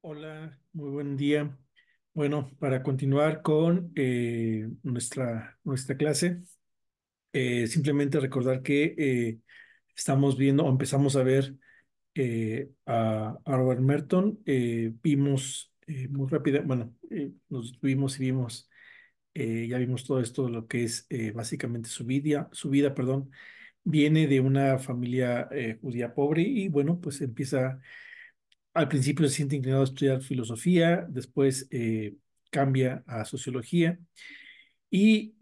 Hola, muy buen día. Bueno, para continuar con nuestra clase, simplemente recordar que estamos viendo o empezamos a ver a Robert Merton. Vimos muy rápida, bueno, nos vimos y vimos, ya vimos todo esto, lo que es básicamente su vida, perdón. Viene de una familia judía pobre y bueno, pues empieza. Al principio se siente inclinado a estudiar filosofía, después cambia a sociología y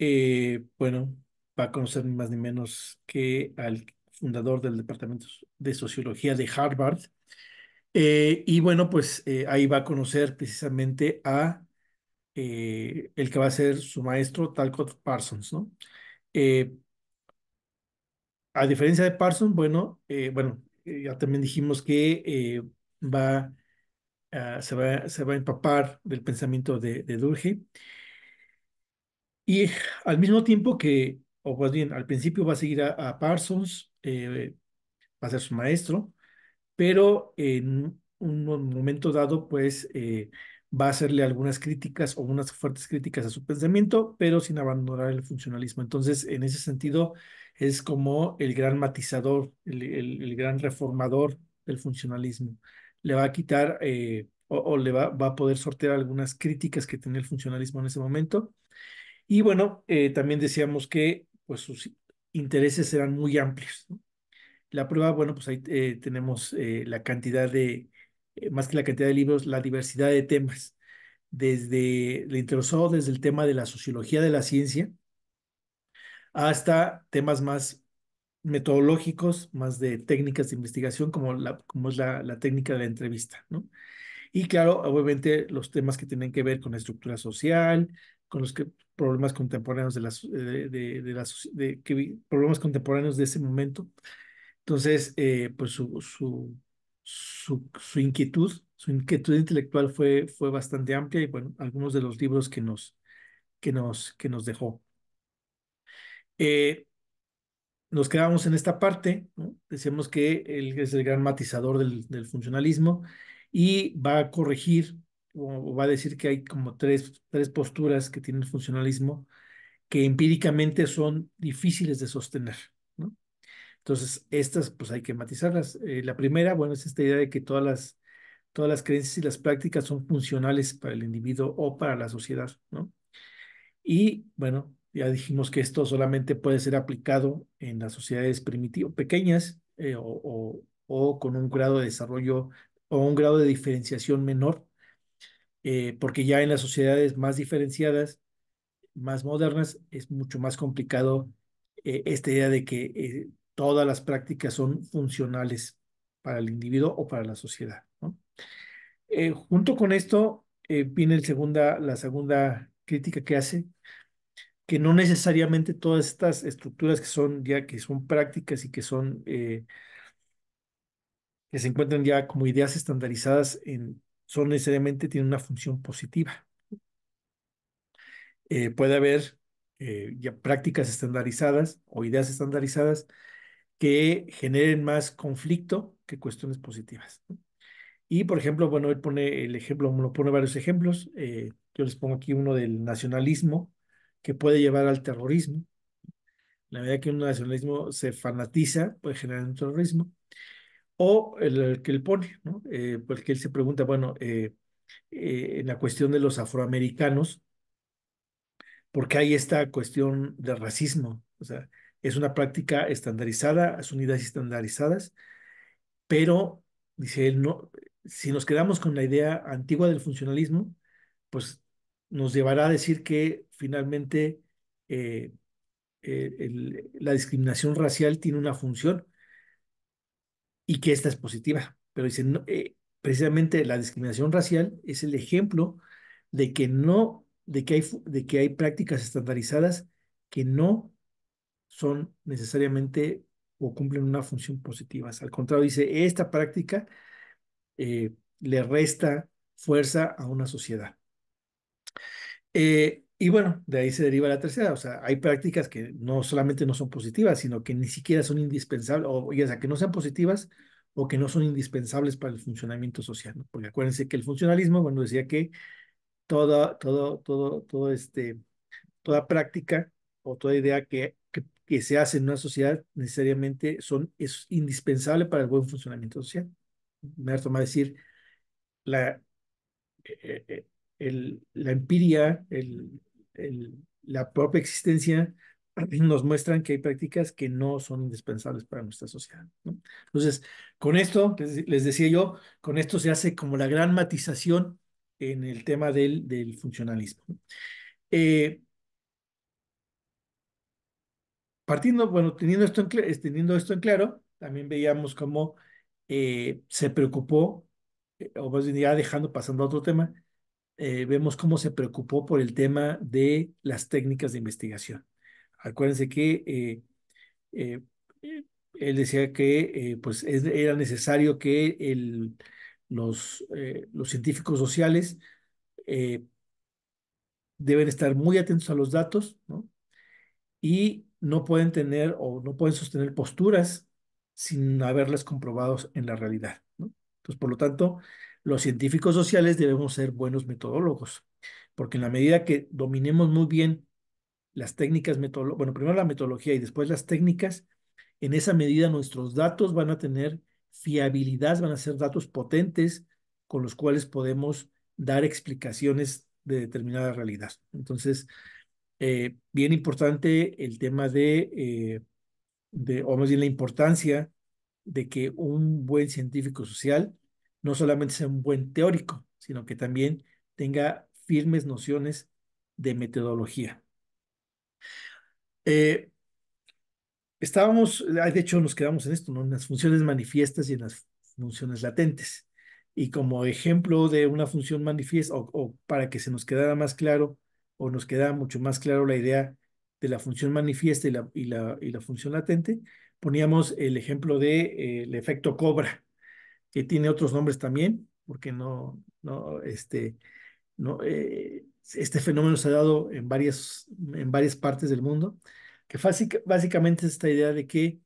bueno, va a conocer ni más ni menos que al fundador del Departamento de Sociología de Harvard. Y bueno, pues ahí va a conocer precisamente a el que va a ser su maestro, Talcott Parsons, ¿no? Eh, a diferencia de Parsons, ya también dijimos que va se va a empapar del pensamiento de Durkheim y al mismo tiempo que, o más bien, al principio va a seguir a Parsons, va a ser su maestro, pero en un momento dado, pues, va a hacerle algunas críticas o unas fuertes críticas a su pensamiento, pero sin abandonar el funcionalismo. Entonces, en ese sentido, es como el gran matizador, el gran reformador del funcionalismo. Le va a quitar o le va a poder sortear algunas críticas que tenía el funcionalismo en ese momento. Y bueno, también decíamos que pues sus intereses eran muy amplios, ¿no? La prueba, bueno, pues ahí tenemos la cantidad más que la cantidad de libros, la diversidad de temas. Le interesó desde el tema de la sociología de la ciencia hasta temas más metodológicos, más de técnicas de investigación, como es la técnica de la entrevista, ¿no? Y claro, obviamente los temas que tienen que ver con la estructura social, con problemas contemporáneos problemas contemporáneos de ese momento. Entonces, pues su inquietud intelectual fue bastante amplia y bueno, algunos de los libros que nos dejó. Eh, Nos quedamos en esta parte, ¿no? Decíamos que él es el gran matizador del funcionalismo y va a corregir o va a decir que hay como tres posturas que tiene el funcionalismo que empíricamente son difíciles de sostener, ¿no? Entonces, estas pues hay que matizarlas. La primera, bueno, es esta idea de que todas las creencias y las prácticas son funcionales para el individuo o para la sociedad, ¿no? Y bueno, ya dijimos que esto solamente puede ser aplicado en las sociedades primitivas, pequeñas, o con un grado de desarrollo o un grado de diferenciación menor, porque ya en las sociedades más diferenciadas, más modernas, es mucho más complicado esta idea de que todas las prácticas son funcionales para el individuo o para la sociedad, ¿no? Junto con esto, viene la segunda crítica que hace, que no necesariamente todas estas estructuras que son prácticas y que se encuentran ya como ideas estandarizadas son necesariamente tienen una función positiva. Puede haber ya prácticas estandarizadas o ideas estandarizadas que generen más conflicto que cuestiones positivas, ¿no? Y por ejemplo, bueno, él pone el ejemplo, me lo pone varios ejemplos. Yo les pongo aquí uno del nacionalismo que puede llevar al terrorismo. La medida que un nacionalismo se fanatiza, puede generar un terrorismo. O el que él pone, ¿no? Porque él se pregunta, bueno, en la cuestión de los afroamericanos, ¿por qué hay esta cuestión de racismo? O sea, es una práctica estandarizada, son ideas estandarizadas, pero, dice él, no, si nos quedamos con la idea antigua del funcionalismo, pues nos llevará a decir que finalmente eh, la discriminación racial tiene una función y que esta es positiva. Pero dicen, no, precisamente la discriminación racial es el ejemplo de que no, de que hay prácticas estandarizadas que no son necesariamente o cumplen una función positiva. Al contrario, dice, esta práctica le resta fuerza a una sociedad. Y bueno, de ahí se deriva la tercera, o sea, hay prácticas que no solamente no son positivas, sino que ni siquiera son indispensables, o ya sea que no sean positivas o que no son indispensables para el funcionamiento social, ¿no? Porque acuérdense que el funcionalismo, bueno, decía que toda práctica o toda idea que se hace en una sociedad necesariamente es indispensable para el buen funcionamiento social. Merton va a decir, la, eh, eh, la empiria, la propia existencia nos muestran que hay prácticas que no son indispensables para nuestra sociedad, ¿no? Entonces, con esto, les decía yo, con esto se hace como la gran matización en el tema del funcionalismo. Eh, Partiendo, bueno, teniendo esto en claro, también veíamos cómo se preocupó, o más bien ya pasando a otro tema, vemos cómo se preocupó por el tema de las técnicas de investigación. Acuérdense que eh, eh, él decía que pues era necesario que los científicos sociales eh, deben estar muy atentos a los datos, ¿no? Y no pueden tener o no pueden sostener posturas sin haberlas comprobados en la realidad, ¿no? Entonces, por lo tanto, los científicos sociales debemos ser buenos metodólogos, porque en la medida que dominemos muy bien las técnicas metodológicas, bueno, primero la metodología y después las técnicas, en esa medida nuestros datos van a tener fiabilidad, van a ser datos potentes con los cuales podemos dar explicaciones de determinada realidad. Entonces, bien importante el tema o más bien la importancia de que un buen científico social no solamente sea un buen teórico, sino que también tenga firmes nociones de metodología. Eh, de hecho nos quedamos en esto, ¿no? En las funciones manifiestas y en las funciones latentes. Y como ejemplo de una función manifiesta, o para que se nos quedara más claro, o nos quedara mucho más claro la idea de la función manifiesta y la función latente, poníamos el ejemplo de, el efecto Cobra, que tiene otros nombres también, porque este fenómeno se ha dado en varias partes del mundo, que básicamente es esta idea de que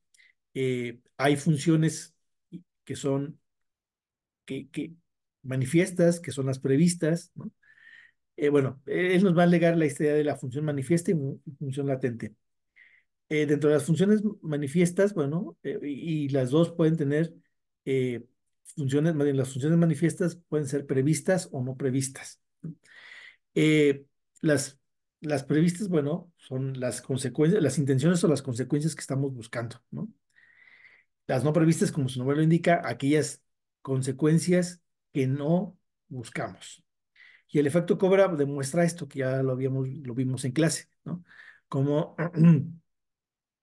hay funciones que son que manifiestas, que son las previstas, ¿no? Bueno, él nos va a alegar la idea de la función manifiesta y función latente. Dentro de las funciones manifiestas, bueno, y las dos pueden tener funciones, más bien las funciones manifiestas pueden ser previstas o no previstas. Eh, las, las previstas, bueno, son las consecuencias, las intenciones o las consecuencias que estamos buscando, ¿no? Las no previstas, como su nombre lo indica, aquellas consecuencias que no buscamos. Y el efecto Cobra demuestra esto, que ya lo vimos en clase, ¿no? Como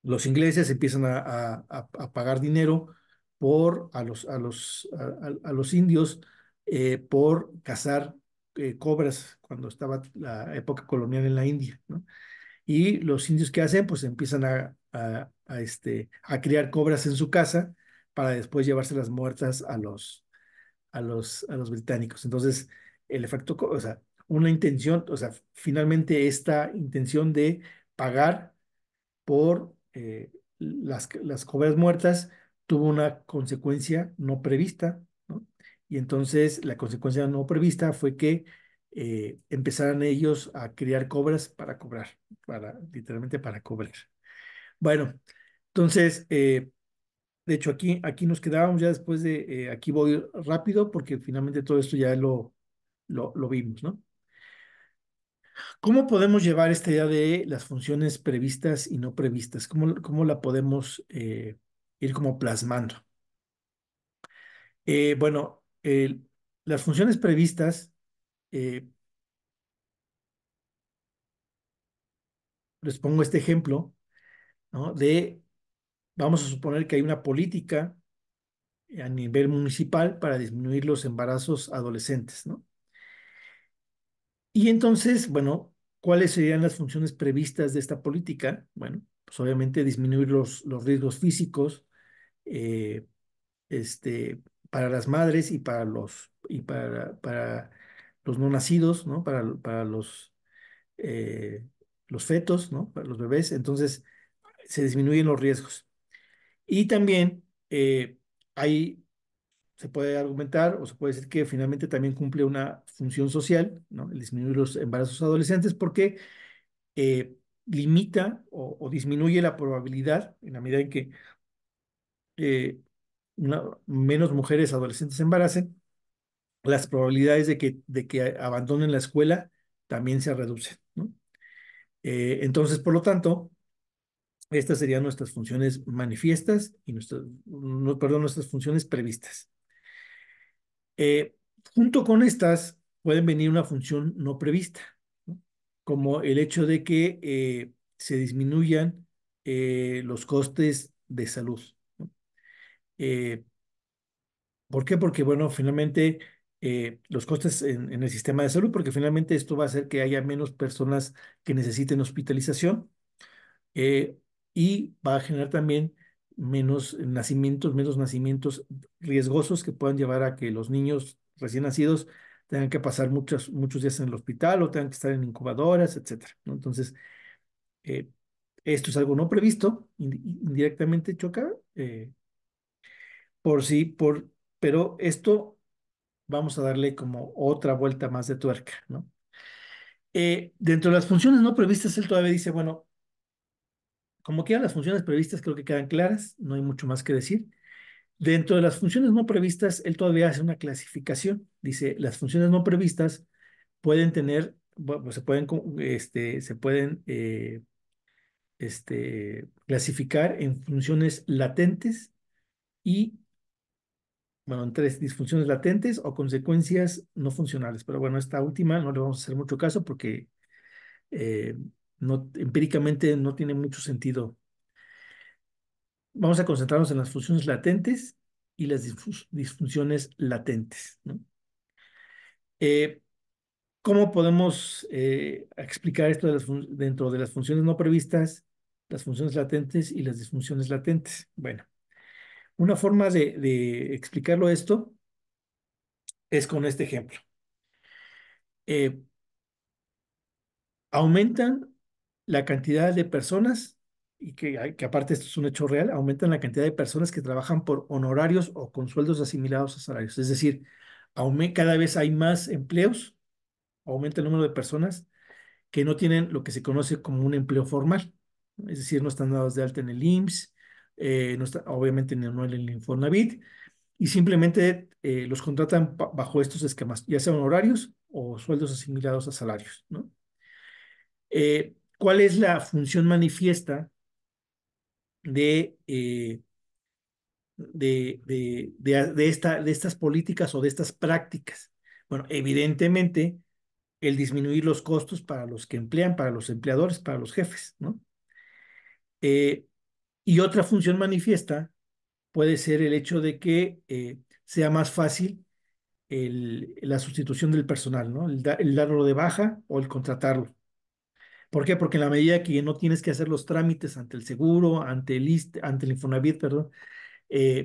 los ingleses empiezan a pagar dinero a los indios por cazar cobras cuando estaba la época colonial en la India, ¿no? Y los indios, ¿qué hacen? Pues empiezan a criar cobras en su casa para después llevárselas muertas a los británicos. Entonces, o sea, una intención, o sea, finalmente esta intención de pagar por las cobras muertas tuvo una consecuencia no prevista, ¿no? Y entonces la consecuencia no prevista fue que empezaran ellos a criar cobras para cobrar, literalmente para cobrar. Bueno, entonces, de hecho, aquí nos quedábamos ya después aquí voy rápido porque finalmente todo esto ya lo vimos, ¿no? ¿Cómo podemos llevar esta idea de las funciones previstas y no previstas? ¿Cómo la podemos ir como plasmando? Bueno, las funciones previstas, eh, les pongo este ejemplo, ¿no? Vamos a suponer que hay una política a nivel municipal para disminuir los embarazos adolescentes, ¿no? Y entonces, bueno, ¿cuáles serían las funciones previstas de esta política? Bueno, pues obviamente disminuir los riesgos físicos, eh, para las madres y para los no nacidos, ¿no? Para los fetos, ¿no? Para los bebés. Entonces, se disminuyen los riesgos. Y también hay se puede argumentar o se puede decir que finalmente también cumple una función social, ¿no? El disminuir los embarazos adolescentes porque limita o disminuye la probabilidad en la medida en que eh, menos mujeres adolescentes se embaracen, las probabilidades de que abandonen la escuela también se reducen, ¿no? Entonces, por lo tanto, estas serían nuestras funciones manifiestas y no, perdón, nuestras funciones previstas. Eh, Junto con estas pueden venir una función no prevista, ¿no? Como el hecho de que se disminuyan los costes de salud, ¿no? Eh, ¿Por qué? Porque, bueno, finalmente los costes en el sistema de salud, porque finalmente esto va a hacer que haya menos personas que necesiten hospitalización eh, y va a generar también menos nacimientos riesgosos que puedan llevar a que los niños recién nacidos tengan que pasar muchos días en el hospital o tengan que estar en incubadoras, etcétera, ¿no? Entonces, eh, esto es algo no previsto, indirectamente choca, por sí, pero esto vamos a darle como otra vuelta más de tuerca, ¿no? Dentro de las funciones no previstas, él todavía dice, bueno, como quieran las funciones previstas creo que quedan claras, no hay mucho más que decir. Dentro de las funciones no previstas, él todavía hace una clasificación. Dice, las funciones no previstas pueden tener, bueno, pues se pueden clasificar en funciones latentes y, bueno, en tres disfunciones latentes o consecuencias no funcionales. Pero bueno, esta última no le vamos a hacer mucho caso porque eh, no, empíricamente no tiene mucho sentido. Vamos a concentrarnos en las funciones latentes y las disfunciones latentes, ¿no? Eh, ¿Cómo podemos explicar esto dentro de las funciones no previstas, las funciones latentes y las disfunciones latentes? Bueno, una forma de explicarlo esto es con este ejemplo. Eh, Aumentan la cantidad de personas, y que aparte esto es un hecho real, aumentan la cantidad de personas que trabajan por honorarios o con sueldos asimilados a salarios. Es decir, cada vez hay más empleos, aumenta el número de personas que no tienen lo que se conoce como un empleo formal. Es decir, no están dados de alta en el IMSS, no está, obviamente no en el Infonavit, y simplemente los contratan bajo estos esquemas, ya sean horarios o sueldos asimilados a salarios, ¿no? ¿Cuál es la función manifiesta de, de estas políticas o de estas prácticas? Bueno, evidentemente, el disminuir los costos para los que emplean, para los empleadores, para los jefes, ¿no? Eh, y otra función manifiesta puede ser el hecho de que sea más fácil la sustitución del personal, ¿no? El darlo de baja o el contratarlo. ¿Por qué? Porque en la medida que no tienes que hacer los trámites ante el seguro, ante el Infonavit, perdón,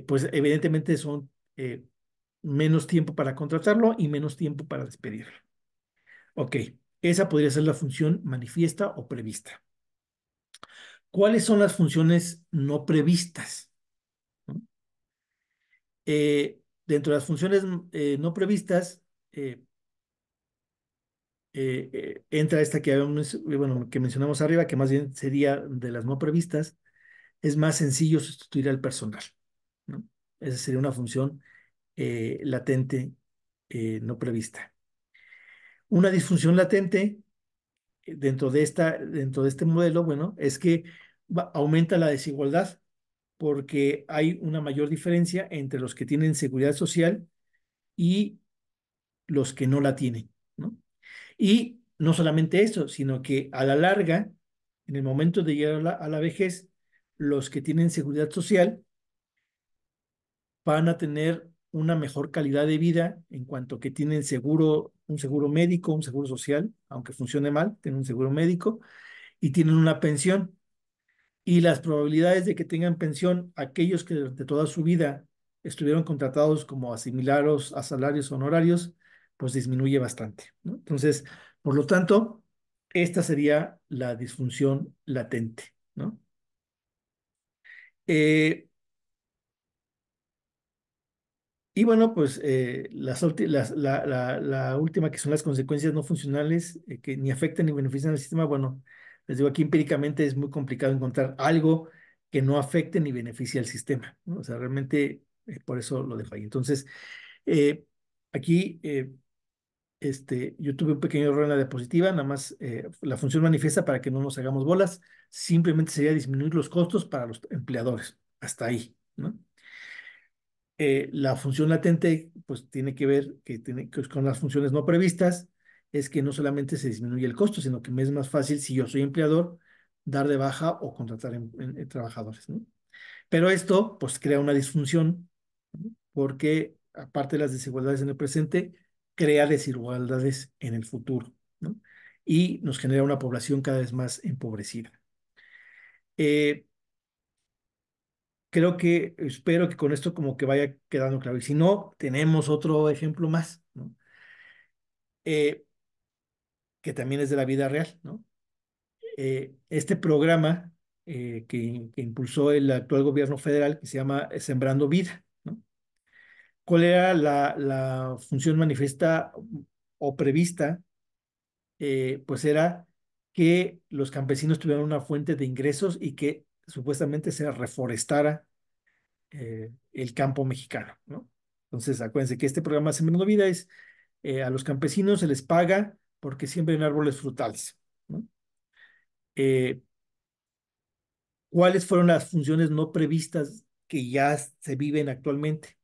pues evidentemente son menos tiempo para contratarlo y menos tiempo para despedirlo. Ok, esa podría ser la función manifiesta o prevista. ¿Cuáles son las funciones no previstas? ¿No? Dentro de las funciones no previstas, eh, entra esta bueno, que mencionamos arriba, que más bien sería de las no previstas, es más sencillo sustituir al personal, ¿no? Esa sería una función latente no prevista. Una disfunción latente dentro de este modelo, bueno, es que aumenta la desigualdad porque hay una mayor diferencia entre los que tienen seguridad social y los que no la tienen, ¿no? Y no solamente eso, sino que a la larga, en el momento de llegar a la vejez, los que tienen seguridad social van a tener una mejor calidad de vida en cuanto que tienen seguro, un seguro médico, un seguro social, aunque funcione mal, tienen un seguro médico y tienen una pensión. Y las probabilidades de que tengan pensión aquellos que durante toda su vida estuvieron contratados como asimilados a salarios honorarios, pues disminuye bastante, ¿no? Entonces, por lo tanto, esta sería la disfunción latente, ¿no? Eh, Y bueno, pues la última, que son las consecuencias no funcionales, que ni afectan ni benefician al sistema, bueno, les digo, aquí empíricamente es muy complicado encontrar algo que no afecte ni beneficie al sistema, ¿no? O sea, realmente por eso lo dejo ahí. Entonces, eh, aquí yo tuve un pequeño error en la diapositiva, nada más la función manifiesta para que no nos hagamos bolas, simplemente sería disminuir los costos para los empleadores, hasta ahí, ¿no? La función latente, pues tiene que ver que con las funciones no previstas, es que no solamente se disminuye el costo, sino que me es más fácil, si yo soy empleador, dar de baja o contratar en trabajadores, ¿no? Pero esto, pues, crea una disfunción, ¿no? Porque aparte de las desigualdades en el presente, crea desigualdades en el futuro, ¿no? Y nos genera una población cada vez más empobrecida. Eh, Creo que, espero que con esto como que vaya quedando claro. Y si no, tenemos otro ejemplo más, ¿no? Eh, que también es de la vida real, ¿no? Este programa que impulsó el actual gobierno federal, que se llama Sembrando Vida, ¿no? ¿Cuál era la función manifiesta o prevista? Pues era que los campesinos tuvieran una fuente de ingresos y que supuestamente se reforestara el campo mexicano, ¿no? Entonces, acuérdense que este programa Sembrando Vida es, a los campesinos se les paga porque siembren árboles frutales, ¿no? Eh, ¿Cuáles fueron las funciones no previstas que ya se viven actualmente?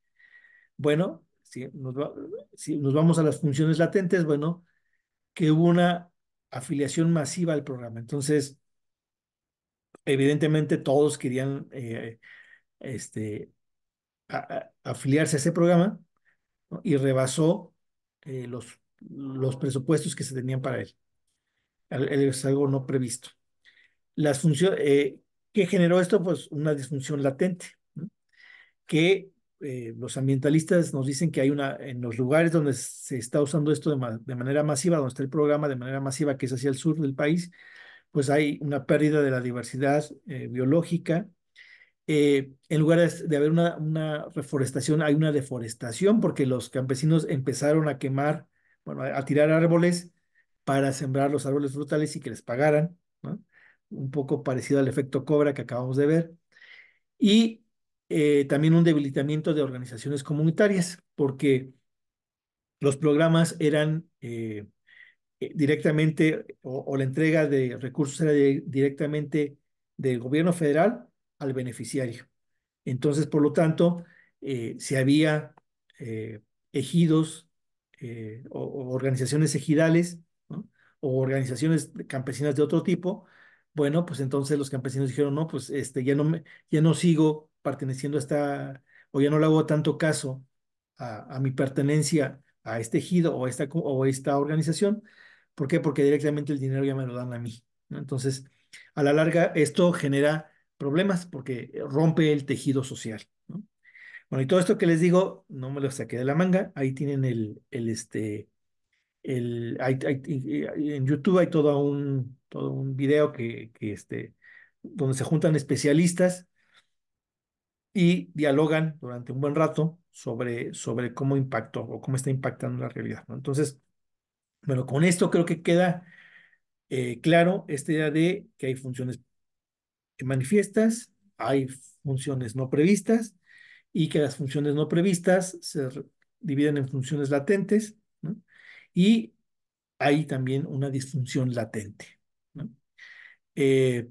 Bueno, si nos vamos a las funciones latentes, bueno, que hubo una afiliación masiva al programa. Entonces, evidentemente todos querían este, afiliarse a ese programa, ¿no? Y rebasó los presupuestos que se tenían para él. Es algo no previsto. Las funciones, ¿qué generó esto? Pues una disfunción latente, ¿no? Que los ambientalistas nos dicen que hay en los lugares donde se está usando esto de manera masiva, donde está el programa de manera masiva, que es hacia el sur del país, pues hay una pérdida de la diversidad biológica. En lugar de haber una reforestación, hay una deforestación porque los campesinos empezaron a quemar, bueno, a tirar árboles para sembrar los árboles frutales y que les pagaran, ¿no? Un poco parecido al efecto cobra que acabamos de ver. Y también un debilitamiento de organizaciones comunitarias, porque los programas eran directamente, o la entrega de recursos era directamente del gobierno federal al beneficiario. Entonces, por lo tanto, si había eh, ejidos o organizaciones ejidales, ¿no? O organizaciones campesinas de otro tipo, bueno, pues entonces los campesinos dijeron, no, pues ya no sigo perteneciendo a esta, o ya no le hago tanto caso a mi pertenencia a este ejido o esta organización. ¿Por qué? Porque directamente el dinero ya me lo dan a mí, ¿no? Entonces, a la larga, esto genera problemas porque rompe el tejido social, ¿no? Bueno, y todo esto que les digo, no me lo saqué de la manga. Ahí tienen en YouTube hay todo un video donde se juntan especialistas y dialogan durante un buen rato sobre cómo impactó o cómo está impactando la realidad, ¿no? Entonces, bueno, con esto creo que queda claro esta idea de que hay funciones manifiestas, hay funciones no previstas y que las funciones no previstas dividen en funciones latentes, ¿no? Y hay también una disfunción latente, ¿no? Eh,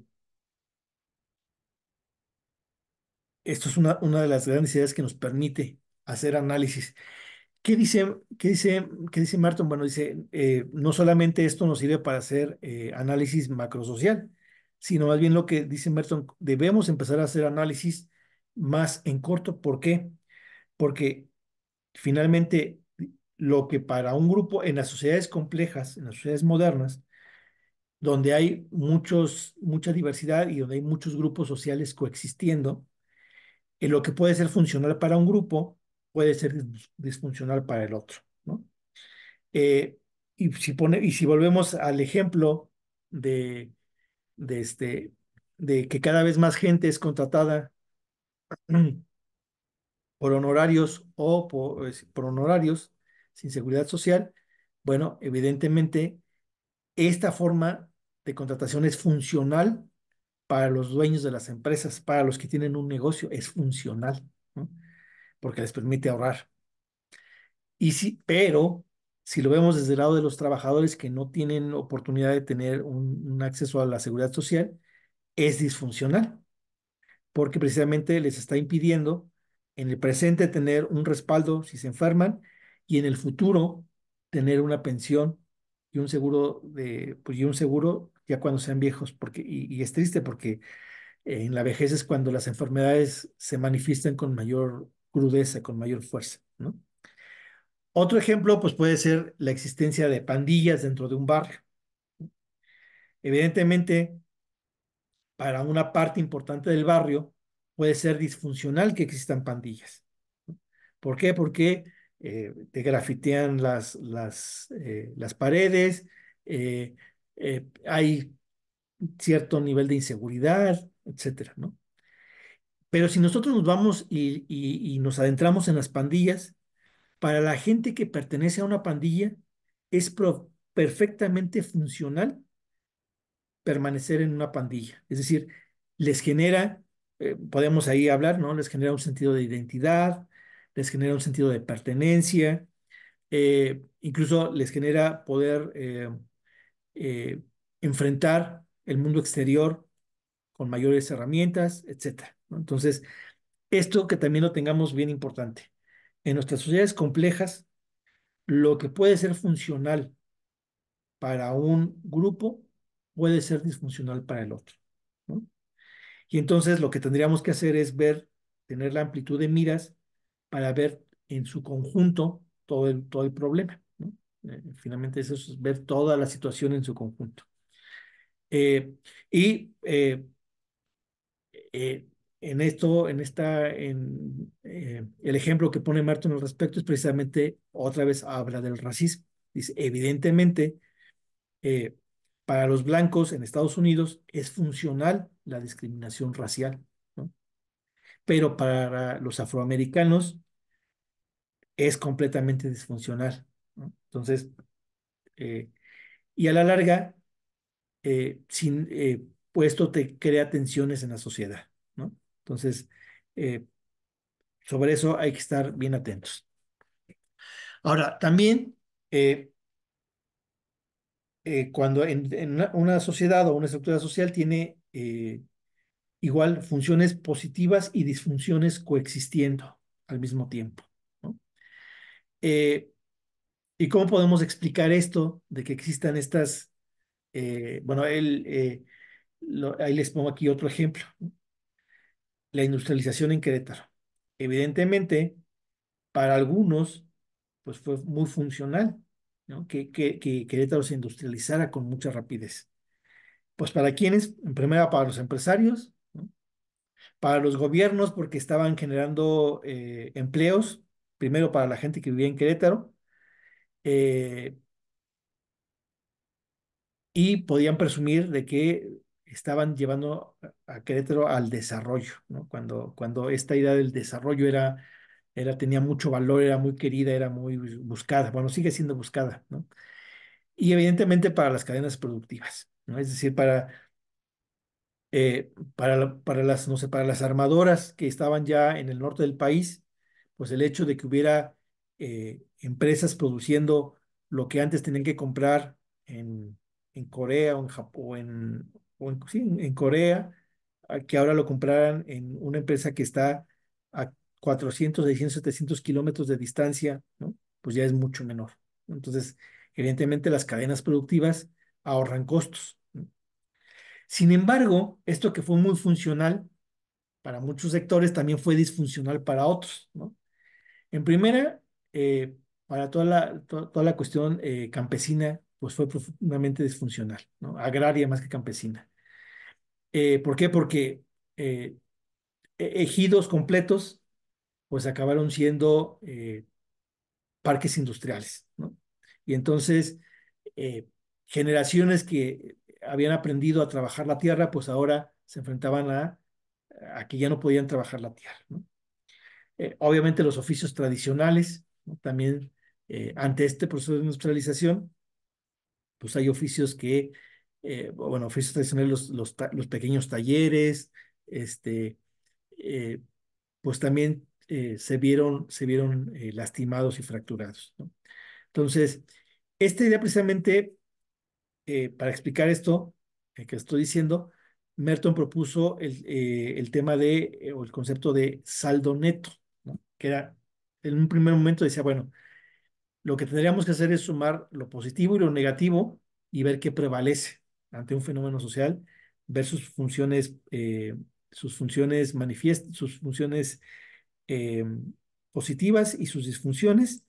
Esto es una de las grandes ideas que nos permite hacer análisis. ¿Qué dice Martin? Bueno, dice, no solamente esto nos sirve para hacer análisis macrosocial, sino más bien lo que dice Merton, debemos empezar a hacer análisis más en corto. ¿Por qué? Porque finalmente lo que para un grupo en las sociedades complejas, en las sociedades modernas, donde hay mucha diversidad y donde hay muchos grupos sociales coexistiendo, lo que puede ser funcional para un grupo puede ser disfuncional para el otro, ¿no? Eh, y si volvemos al ejemplo de, de, este, de que cada vez más gente es contratada por honorarios o por honorarios sin seguridad social, bueno, evidentemente esta forma de contratación es funcional para los dueños de las empresas, para los que tienen un negocio, es funcional, ¿no? Porque les permite ahorrar. Y sí, pero si lo vemos desde el lado de los trabajadores que no tienen oportunidad de tener un acceso a la seguridad social, es disfuncional, porque precisamente les está impidiendo en el presente tener un respaldo si se enferman y en el futuro tener una pensión y un seguro pues, y un seguro ya cuando sean viejos, y es triste porque en la vejez es cuando las enfermedades se manifiestan con mayor crudeza, con mayor fuerza, ¿no? Otro ejemplo, pues puede ser la existencia de pandillas dentro de un barrio. Evidentemente, para una parte importante del barrio puede ser disfuncional que existan pandillas. ¿Por qué? Porque te grafitean las paredes, eh, hay cierto nivel de inseguridad, etcétera, ¿no? Pero si nosotros nos vamos y nos adentramos en las pandillas, para la gente que pertenece a una pandilla es perfectamente funcional permanecer en una pandilla. Es decir, les genera, podemos ahí hablar, ¿no? Les genera un sentido de identidad, les genera un sentido de pertenencia, incluso les genera poder eh, enfrentar el mundo exterior con mayores herramientas, etcétera, ¿no? Entonces, esto que también lo tengamos bien importante. En nuestras sociedades complejas, lo que puede ser funcional para un grupo puede ser disfuncional para el otro, ¿no? Y entonces lo que tendríamos que hacer es ver, tener la amplitud de miras para ver en su conjunto todo el problema, ¿no? Finalmente eso es ver toda la situación en su conjunto. Eh, y eh, en esto, el ejemplo que pone Martin al respecto es precisamente, otra vez habla del racismo. Dice, evidentemente, eh, para los blancos en Estados Unidos es funcional la discriminación racial, ¿no? Pero para los afroamericanos es completamente disfuncional, ¿no? Entonces, eh, y a la larga, pues esto te crea tensiones en la sociedad, ¿no? Entonces, eh, sobre eso hay que estar bien atentos. Ahora, también, cuando en una sociedad o una estructura social tiene igual funciones positivas y disfunciones coexistiendo al mismo tiempo, ¿no? Eh, ¿Y cómo podemos explicar esto de que existan estas, bueno, ahí les pongo aquí otro ejemplo, ¿no? La industrialización en Querétaro. Evidentemente, para algunos, pues fue muy funcional, ¿no? Que Querétaro se industrializara con mucha rapidez. Pues para quienes, en primera, para los empresarios, ¿no? Para los gobiernos, porque estaban generando empleos, primero para la gente que vivía en Querétaro, eh, y podían presumir de que estaban llevando a Querétaro al desarrollo, ¿no? Cuando esta idea del desarrollo tenía mucho valor, era muy querida, era muy buscada, bueno, sigue siendo buscada, ¿no? Y evidentemente para las cadenas productivas, ¿no? Es decir, para las, no sé, para las armadoras que estaban ya en el norte del país, pues el hecho de que hubiera empresas produciendo lo que antes tenían que comprar en Corea o en Japón, sí, en Corea, que ahora lo compraran en una empresa que está a 400, 600, 700 kilómetros de distancia, ¿no? Pues ya es mucho menor. Entonces, evidentemente las cadenas productivas ahorran costos, ¿no? Sin embargo, esto que fue muy funcional para muchos sectores también fue disfuncional para otros, ¿no? En primera, para toda la cuestión campesina, pues fue profundamente disfuncional, ¿no? Agraria más que campesina. ¿Por qué? Porque eh, ejidos completos, pues acabaron siendo parques industriales, ¿no? Y entonces, eh, generaciones que habían aprendido a trabajar la tierra, pues ahora se enfrentaban a que ya no podían trabajar la tierra, ¿no? Obviamente los oficios tradicionales, ¿no? También ante este proceso de industrialización, pues hay oficios que, bueno, oficios tradicionales, los pequeños talleres, este, eh, pues también se vieron lastimados y fracturados, ¿no? Entonces, esta idea precisamente, para explicar esto que estoy diciendo, Merton propuso el tema o el concepto de saldo neto, ¿no? Que era, en un primer momento decía, bueno, lo que tendríamos que hacer es sumar lo positivo y lo negativo y ver qué prevalece ante un fenómeno social, ver sus funciones manifiestas, sus funciones eh, positivas y sus disfunciones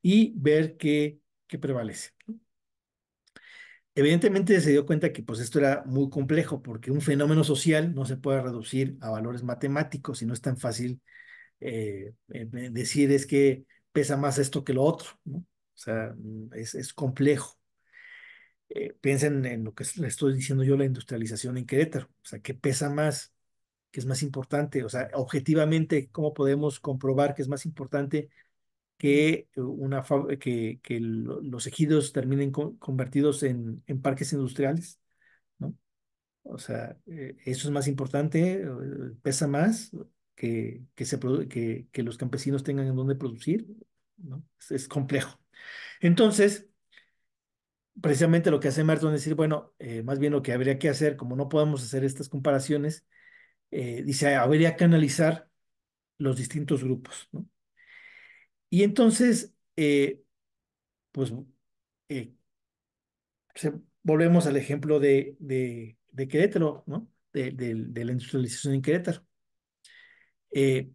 y ver qué prevalece. Evidentemente se dio cuenta que pues esto era muy complejo porque un fenómeno social no se puede reducir a valores matemáticos y no es tan fácil decir es que pesa más esto que lo otro, ¿no? O sea, es complejo. Piensen en lo que le estoy diciendo yo, la industrialización en Querétaro. O sea, ¿qué pesa más? ¿Qué es más importante? O sea, objetivamente, ¿cómo podemos comprobar que es más importante que, los ejidos terminen convertidos en parques industriales, ¿no? O sea, eso es más importante, pesa más que los campesinos tengan en dónde producir, ¿no? Es complejo. Entonces, precisamente lo que hace Merton es decir, bueno, más bien lo que habría que hacer, como no podemos hacer estas comparaciones, dice, habría que analizar los distintos grupos, ¿no? Y entonces, pues, eh, volvemos al ejemplo de Querétaro, ¿no? De la industrialización en Querétaro. Eh,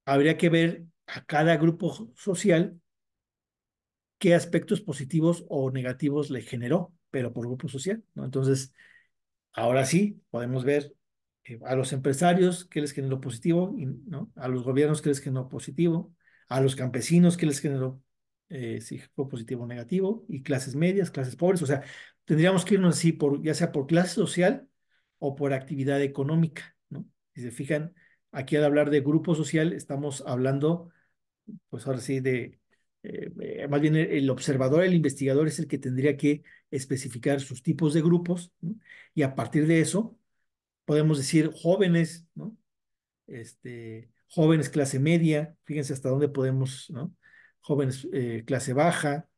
Habría que ver a cada grupo social qué aspectos positivos o negativos le generó, pero por grupo social, ¿no? Entonces, ahora sí, podemos ver a los empresarios qué les generó positivo, ¿no? A los gobiernos qué les generó positivo, a los campesinos qué les generó, si fue positivo o negativo, y clases medias, clases pobres. O sea, tendríamos que irnos así, ya sea por clase social o por actividad económica, ¿no? Si se fijan, aquí al hablar de grupo social, estamos hablando, pues ahora sí, más bien el observador, el investigador es el que tendría que especificar sus tipos de grupos, ¿no? Y a partir de eso podemos decir jóvenes, ¿no? Jóvenes clase media, fíjense hasta dónde podemos, ¿no? Jóvenes clase baja,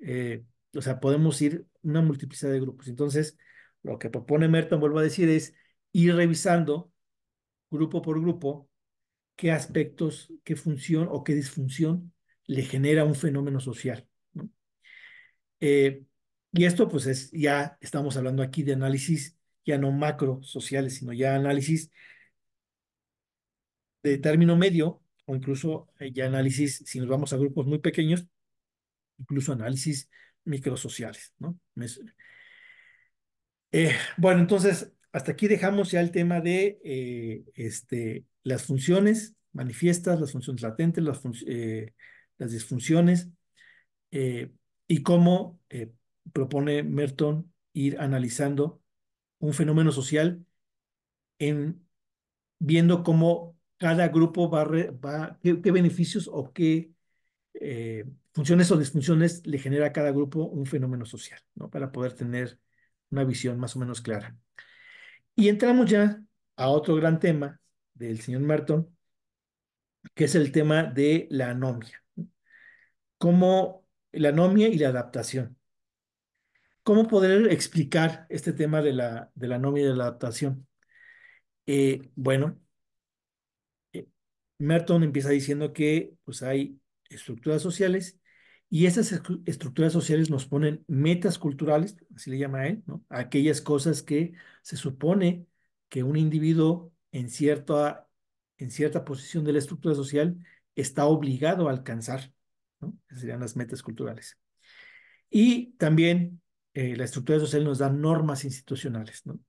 eh, o sea, podemos ir una multiplicidad de grupos. Entonces, lo que propone Merton, vuelvo a decir, es ir revisando grupo por grupo qué aspectos, qué función o qué disfunción le genera un fenómeno social, ¿no? Eh, y esto, pues, ya estamos hablando aquí de análisis ya no macro sociales, sino ya análisis de término medio o incluso ya análisis, si nos vamos a grupos muy pequeños, incluso análisis microsociales, ¿no? Bueno, entonces, hasta aquí dejamos ya el tema de las funciones manifiestas, las funciones latentes, las disfunciones, eh, y cómo propone Merton ir analizando un fenómeno social en viendo cómo cada grupo qué beneficios o qué funciones o disfunciones le genera a cada grupo un fenómeno social, ¿no? Para poder tener una visión más o menos clara. Y entramos ya a otro gran tema del señor Merton, que es el tema de la anomia. Cómo la anomia y la adaptación. ¿Cómo poder explicar este tema de la anomia y de la adaptación? Bueno, eh, Merton empieza diciendo que pues hay estructuras sociales y esas estructuras sociales nos ponen metas culturales, así le llama a él, ¿no? Aquellas cosas que se supone que un individuo en cierta posición de la estructura social está obligado a alcanzar, ¿no? Esas serían las metas culturales. Y también la estructura social nos da normas institucionales, ¿no?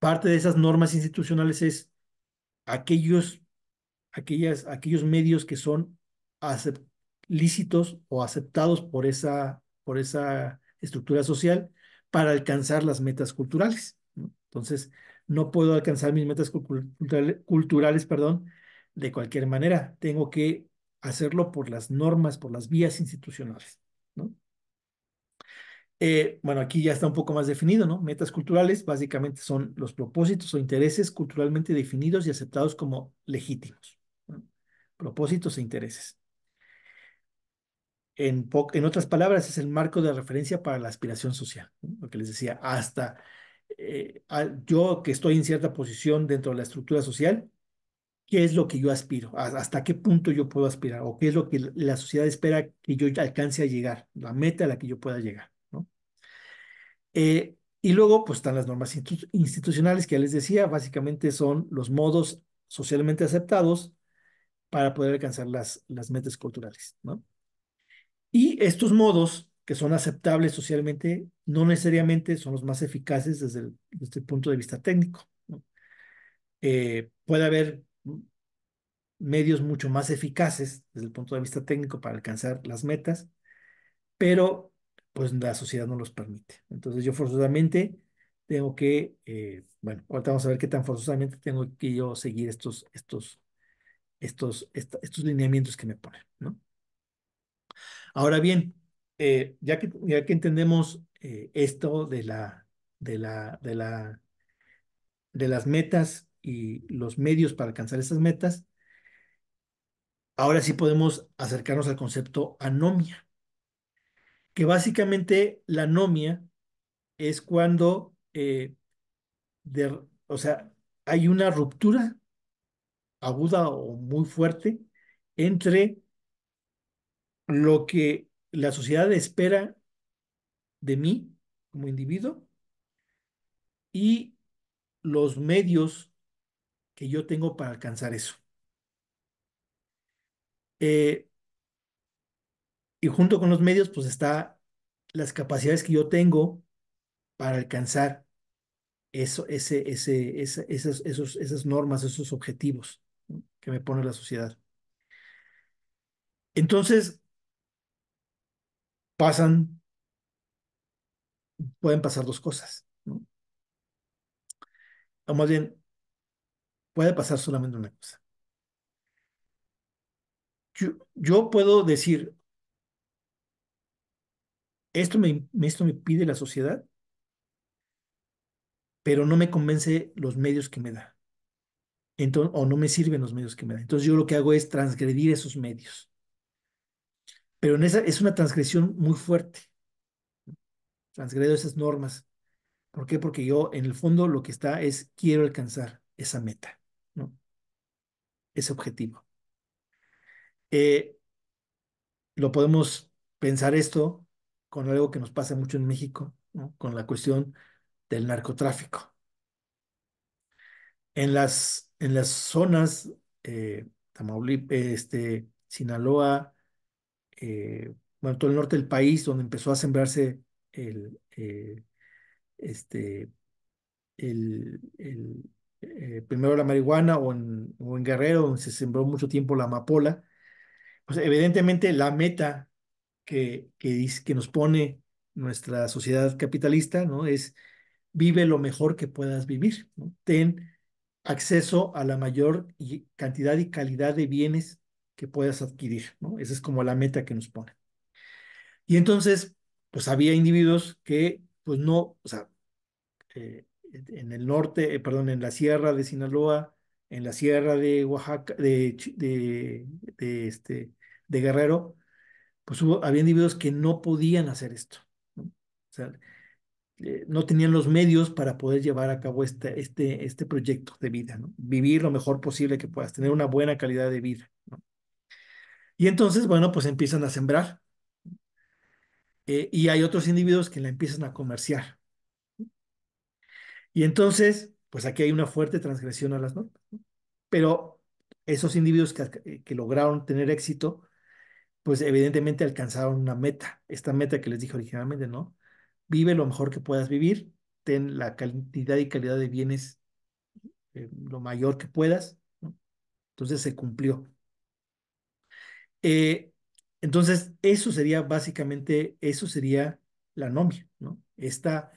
Parte de esas normas institucionales es aquellos aquellos medios que son lícitos o aceptados por esa estructura social para alcanzar las metas culturales, ¿no? Entonces, no puedo alcanzar mis metas culturales, perdón, de cualquier manera. Tengo que hacerlo por las normas, por las vías institucionales, ¿no? Bueno, aquí ya está un poco más definido, ¿no? Metas culturales básicamente son los propósitos o intereses culturalmente definidos y aceptados como legítimos, ¿no? Propósitos e intereses. En otras palabras, es el marco de referencia para la aspiración social, ¿no? Lo que les decía, hasta yo que estoy en cierta posición dentro de la estructura social, ¿qué es lo que yo aspiro? ¿Hasta qué punto yo puedo aspirar? ¿O qué es lo que la sociedad espera que yo alcance a llegar? La meta a la que yo pueda llegar, ¿no? Y luego, pues están las normas institucionales que ya les decía, básicamente son los modos socialmente aceptados para poder alcanzar las metas culturales, ¿no? Y estos modos que son aceptables socialmente no necesariamente son los más eficaces desde el punto de vista técnico, ¿no? Puede haber medios mucho más eficaces desde el punto de vista técnico para alcanzar las metas, pero pues la sociedad no los permite. Entonces yo forzosamente tengo que, bueno, ahorita vamos a ver qué tan forzosamente tengo que yo seguir estos lineamientos que me ponen, ¿no? Ahora bien, ya que entendemos esto de las metas y los medios para alcanzar esas metas, ahora sí podemos acercarnos al concepto anomia, que básicamente la anomia es cuando, o sea, hay una ruptura aguda o muy fuerte entre lo que la sociedad espera de mí como individuo y los medios que yo tengo para alcanzar eso. Eh, y junto con los medios, pues está las capacidades que yo tengo para alcanzar esas normas, esos objetivos, ¿no? Que me pone la sociedad. Entonces, pasan, pueden pasar dos cosas, ¿no? O más bien, puede pasar solamente una cosa. Yo puedo decir, esto me pide la sociedad, pero no me convence los medios que me da. Entonces, o no me sirven los medios que me da. Entonces, yo lo que hago es transgredir esos medios. Pero en esa es una transgresión muy fuerte. Transgredo esas normas. ¿Por qué? Porque yo, en el fondo, lo que está es quiero alcanzar esa meta, ¿no? Ese objetivo. Eh, lo podemos pensar esto con algo que nos pasa mucho en México, ¿no? Con la cuestión del narcotráfico. En las zonas, Tamaulipas, Sinaloa, bueno, todo el norte del país, donde empezó a sembrarse el, este, primero la marihuana o en Guerrero, donde se sembró mucho tiempo la amapola, pues evidentemente la meta que nos pone nuestra sociedad capitalista, ¿no? Es vive lo mejor que puedas vivir, ¿no? Ten acceso a la mayor cantidad y calidad de bienes que puedas adquirir, ¿no? Esa es como la meta que nos pone. Y entonces, pues había individuos que, pues no, o sea, en el norte, perdón, en la sierra de Sinaloa, en la sierra de Oaxaca, de Guerrero, pues había individuos que no podían hacer esto, ¿no? O sea, no tenían los medios para poder llevar a cabo este proyecto de vida, ¿no? Vivir lo mejor posible que puedas, tener una buena calidad de vida, ¿no? Y entonces, bueno, pues empiezan a sembrar, y hay otros individuos que la empiezan a comerciar. Y entonces, pues aquí hay una fuerte transgresión a las normas, ¿no? Pero esos individuos que lograron tener éxito, pues evidentemente alcanzaron una meta, esta meta que les dije originalmente, ¿no? Vive lo mejor que puedas vivir, ten la cantidad y calidad de bienes lo mayor que puedas, ¿no? Entonces se cumplió. Eh, entonces, eso sería básicamente, eso sería la anomia, ¿no? Esta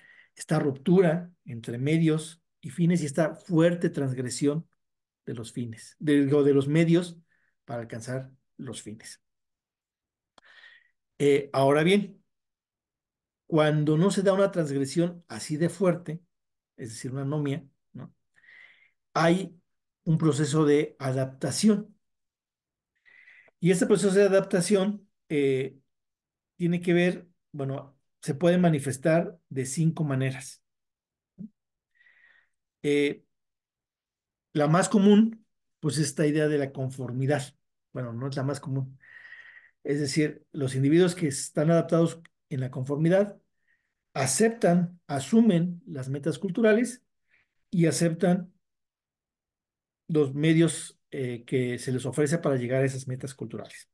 ruptura entre medios y fines y esta fuerte transgresión de los fines, de los medios para alcanzar los fines. Ahora bien, cuando no se da una transgresión así de fuerte, es decir, una anomia, ¿no? Hay un proceso de adaptación. Y este proceso de adaptación tiene que ver, bueno, se puede manifestar de 5 maneras. Eh, la más común, pues esta idea de la conformidad. Bueno, no es la más común. Es decir, los individuos que están adaptados en la conformidad aceptan, asumen las metas culturales y aceptan los medios que se les ofrece para llegar a esas metas culturales.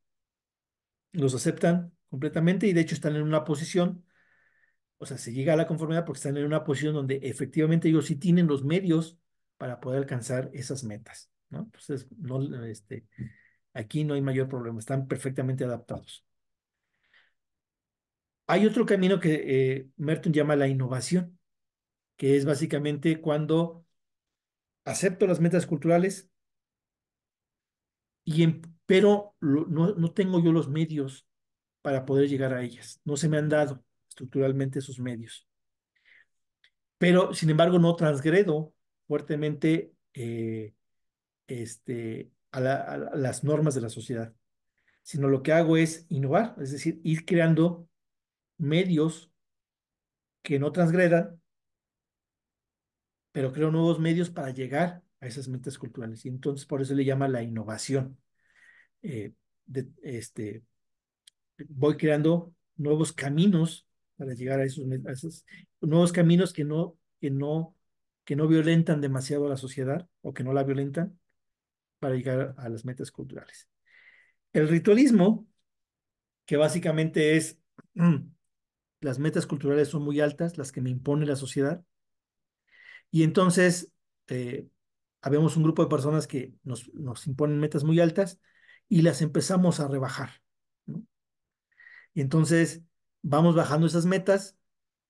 Los aceptan completamente y de hecho están en una posición, o sea, se llega a la conformidad porque están en una posición donde efectivamente ellos sí tienen los medios para poder alcanzar esas metas, ¿no? Entonces, no, aquí no hay mayor problema, están perfectamente adaptados. Hay otro camino que Merton llama la innovación, que es básicamente cuando acepto las metas culturales, pero no tengo yo los medios para poder llegar a ellas. No se me han dado estructuralmente esos medios. Pero, sin embargo, no transgredo fuertemente a las normas de la sociedad, sino lo que hago es innovar, es decir, ir creando medios que no transgredan, pero creo nuevos medios para llegar a esas metas culturales. Y entonces por eso le llama la innovación. Eh, Voy creando nuevos caminos para llegar a esos nuevos caminos que no violentan demasiado a la sociedad o que no la violentan para llegar a las metas culturales. El ritualismo, que básicamente es las metas culturales son muy altas, las que me impone la sociedad, y entonces eh, habemos un grupo de personas que nos imponen metas muy altas y las empezamos a rebajar, ¿no? Y entonces vamos bajando esas metas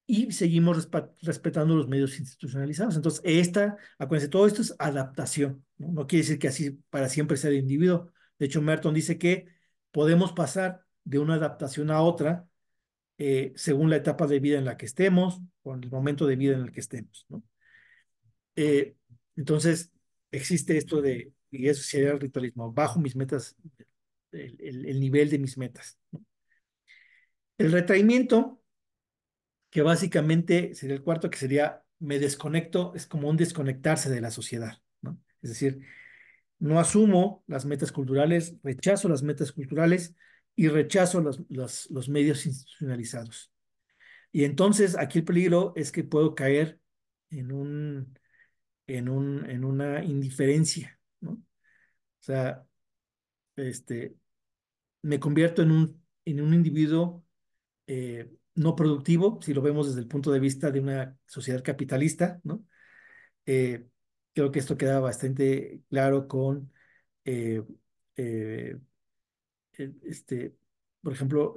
y seguimos respetando los medios institucionalizados. Entonces, acuérdense, todo esto es adaptación, ¿no? No quiere decir que así para siempre sea el individuo. De hecho, Merton dice que podemos pasar de una adaptación a otra según la etapa de vida en la que estemos o en el momento de vida en el que estemos, ¿no? Eh, entonces, existe esto y eso sería el ritualismo, bajo mis metas, el nivel de mis metas, ¿no? El retraimiento, que básicamente sería el cuarto, que sería me desconecto, es como un desconectarse de la sociedad, ¿no? Es decir, no asumo las metas culturales, rechazo las metas culturales y rechazo los medios institucionalizados. Y entonces aquí el peligro es que puedo caer en en una indiferencia, ¿no? O sea, este, me convierto en un individuo no productivo, si lo vemos desde el punto de vista de una sociedad capitalista, ¿no? Eh, Creo que esto queda bastante claro con, eh, eh, este, por ejemplo,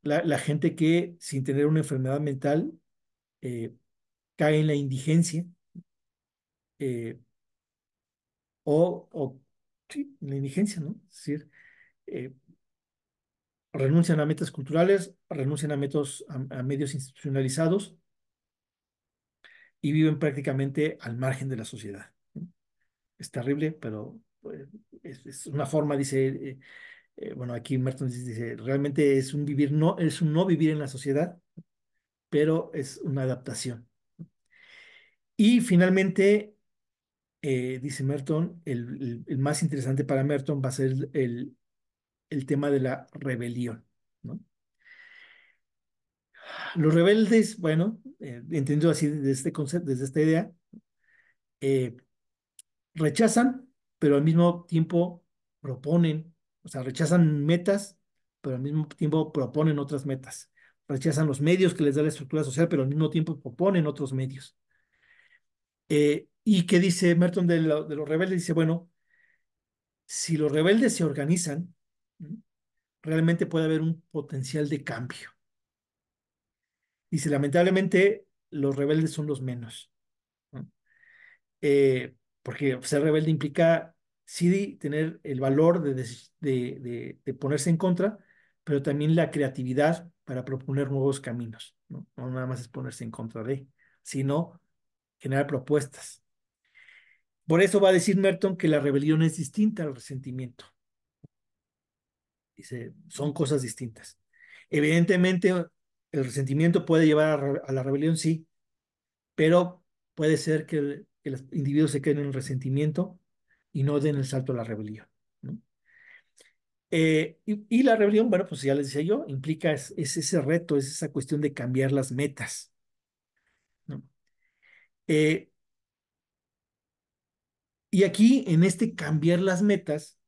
la gente que sin tener una enfermedad mental eh, cae en la indigencia eh, sí, en la indigencia, ¿no? Es decir, eh, renuncian a metas culturales, renuncian a medios institucionalizados y viven prácticamente al margen de la sociedad, ¿no? Es terrible, pero pues, es una forma, dice, bueno, aquí Merton dice, realmente es un no vivir en la sociedad, pero es una adaptación. Y finalmente, dice Merton, el más interesante para Merton va a ser el tema de la rebelión, ¿no? Los rebeldes, bueno, entendido así desde este concepto, desde esta idea, eh, rechazan, pero al mismo tiempo proponen, o sea, rechazan metas, pero al mismo tiempo proponen otras metas. Rechazan los medios que les da la estructura social, pero al mismo tiempo proponen otros medios. ¿Y qué dice Merton de los rebeldes? Dice, bueno, si los rebeldes se organizan, ¿no? Realmente puede haber un potencial de cambio. Dice, lamentablemente, los rebeldes son los menos, ¿no? porque ser rebelde implica, sí, tener el valor de ponerse en contra, pero también la creatividad para proponer nuevos caminos, ¿no? No nada más es ponerse en contra de, sino generar propuestas. Por eso va a decir Merton que la rebelión es distinta al resentimiento. Dice, son cosas distintas. Evidentemente, el resentimiento puede llevar a la rebelión, sí, pero puede ser que los individuos se queden en el resentimiento y no den el salto a la rebelión, ¿no? Y la rebelión, bueno, pues ya les decía yo, implica es ese reto, es esa cuestión de cambiar las metas, ¿no? Eh, y aquí, en este cambiar las metas,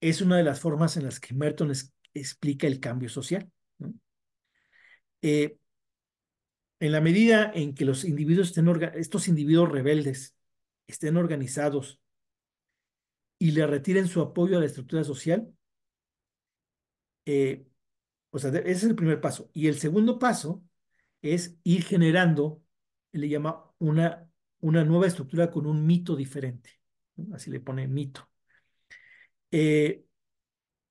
es una de las formas en las que Merton explica el cambio social, ¿no? Eh, en la medida en que los individuos estos individuos rebeldes estén organizados y le retiren su apoyo a la estructura social, eh, o sea, ese es el primer paso. Y el segundo paso es ir generando, él le llama una nueva estructura con un mito diferente, ¿no? Así le pone mito. Eh,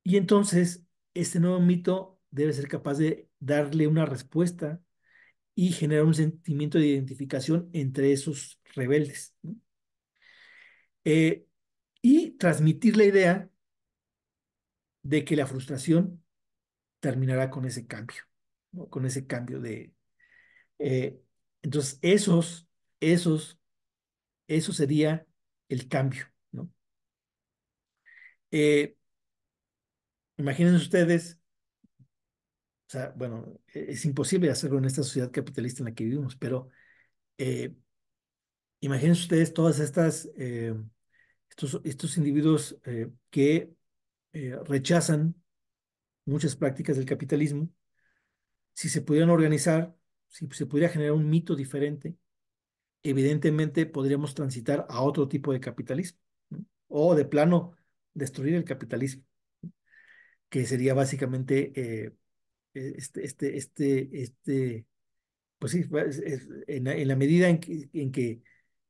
y entonces, este nuevo mito debe ser capaz de darle una respuesta y generar un sentimiento de identificación entre esos rebeldes, ¿no? Eh, y transmitir la idea de que la frustración terminará con ese cambio, ¿no? Con ese cambio de... eh, entonces, esos, eso sería el cambio, ¿no? Eh, Imaginen ustedes, o sea, bueno, es imposible hacerlo en esta sociedad capitalista en la que vivimos, pero eh, imaginen ustedes todas estos individuos que rechazan muchas prácticas del capitalismo. Si se pudieran organizar, si se pudiera generar un mito diferente, evidentemente podríamos transitar a otro tipo de capitalismo, ¿no? O de plano destruir el capitalismo, que sería básicamente pues sí, en la medida en que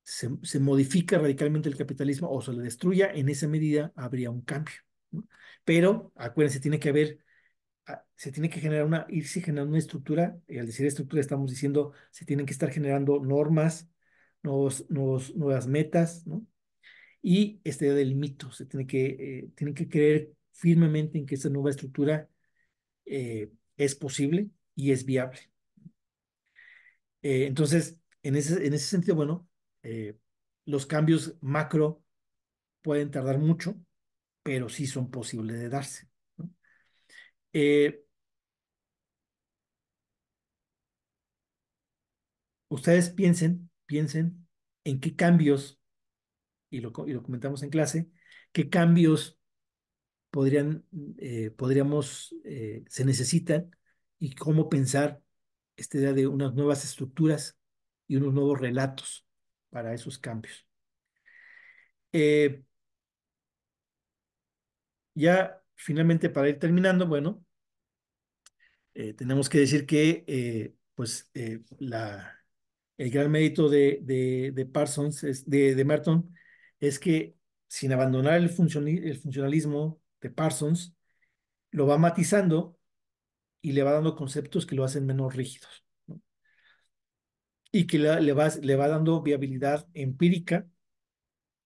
se modifica radicalmente el capitalismo o se le destruya, en esa medida habría un cambio, ¿no? Pero acuérdense, se tiene que generar irse generando una estructura, y al decir estructura estamos diciendo, se tienen que estar generando normas, nuevas metas, ¿no? Y este del mito, tienen que creer firmemente en que esta nueva estructura es posible y es viable. Entonces, en ese sentido, bueno, los cambios macro pueden tardar mucho, pero sí son posibles de darse, ¿no? Eh, Ustedes piensen en qué cambios, y lo comentamos en clase, qué cambios se necesitan y cómo pensar esta idea de unas nuevas estructuras y unos nuevos relatos para esos cambios. Eh, ya finalmente para ir terminando, bueno, tenemos que decir que pues el gran mérito de Parsons, de Merton, es que sin abandonar el funcionalismo de Parsons, lo va matizando y le va dando conceptos que lo hacen menos rígidos, ¿no? Y que le va dando viabilidad empírica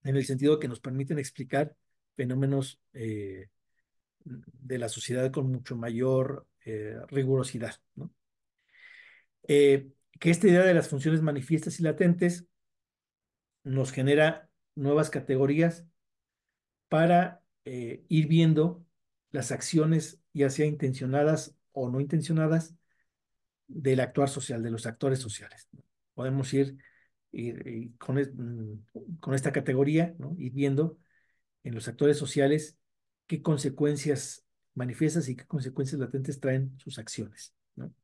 en el sentido que nos permiten explicar fenómenos de la sociedad con mucho mayor rigurosidad, ¿no? Que esta idea de las funciones manifiestas y latentes nos genera nuevas categorías para ir viendo las acciones, ya sea intencionadas o no intencionadas, del actuar social, de los actores sociales, ¿no? Podemos ir con esta categoría, ¿no? Ir viendo en los actores sociales qué consecuencias manifiestas y qué consecuencias latentes traen sus acciones, ¿no?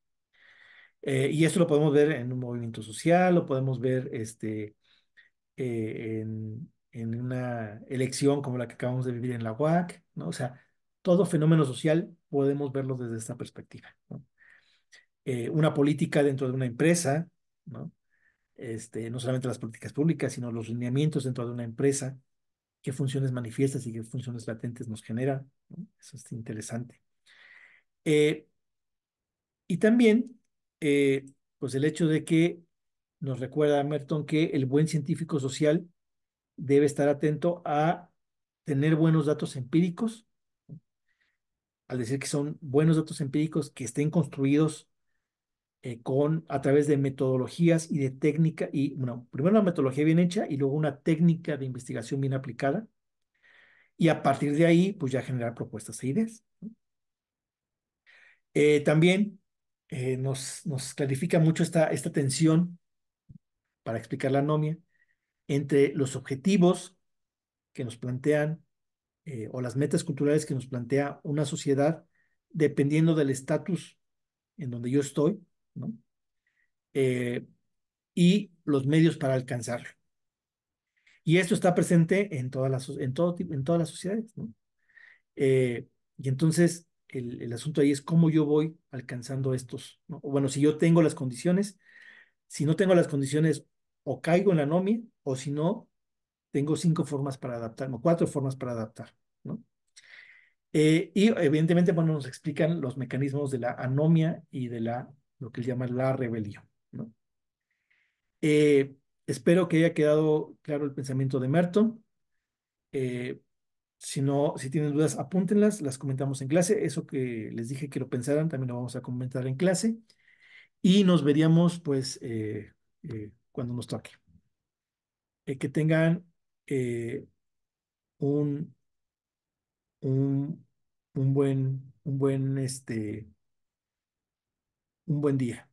Y esto lo podemos ver en un movimiento social, lo podemos ver en una elección como la que acabamos de vivir en la UAC, ¿no? O sea, todo fenómeno social podemos verlo desde esta perspectiva, ¿no? Una política dentro de una empresa, ¿no? no solamente las políticas públicas, sino los lineamientos dentro de una empresa, qué funciones manifiestas y qué funciones latentes nos genera, ¿no? Eso es interesante. Eh, y también, pues el hecho de que nos recuerda Merton que el buen científico social debe estar atento a tener buenos datos empíricos, al decir que son buenos datos empíricos que estén construidos a través de metodologías y de técnica, y bueno, primero una metodología bien hecha y luego una técnica de investigación bien aplicada, y a partir de ahí, pues ya generar propuestas e ideas. También nos clarifica mucho esta tensión para explicar la anomia entre los objetivos que nos plantean o las metas culturales que nos plantea una sociedad dependiendo del estatus en donde yo estoy, ¿no? Eh, y los medios para alcanzarlo. Y esto está presente en en todas las sociedades, ¿no? Y entonces el asunto ahí es cómo yo voy alcanzando estos, ¿no? O bueno, si yo tengo las condiciones, si no tengo las condiciones, o caigo en la anomia, o si no, tengo 5 formas para adaptarme, 4 formas para adaptar, ¿no? Y evidentemente, bueno, nos explican los mecanismos de la anomia y de lo que él llama la rebelión, ¿no? Eh, Espero que haya quedado claro el pensamiento de Merton. Eh, Si no, si tienen dudas, apúntenlas, las comentamos en clase. Eso que les dije que lo pensaran, también lo vamos a comentar en clase. Y nos veríamos, pues, cuando nos toque. Que tengan eh, un, un, un buen día.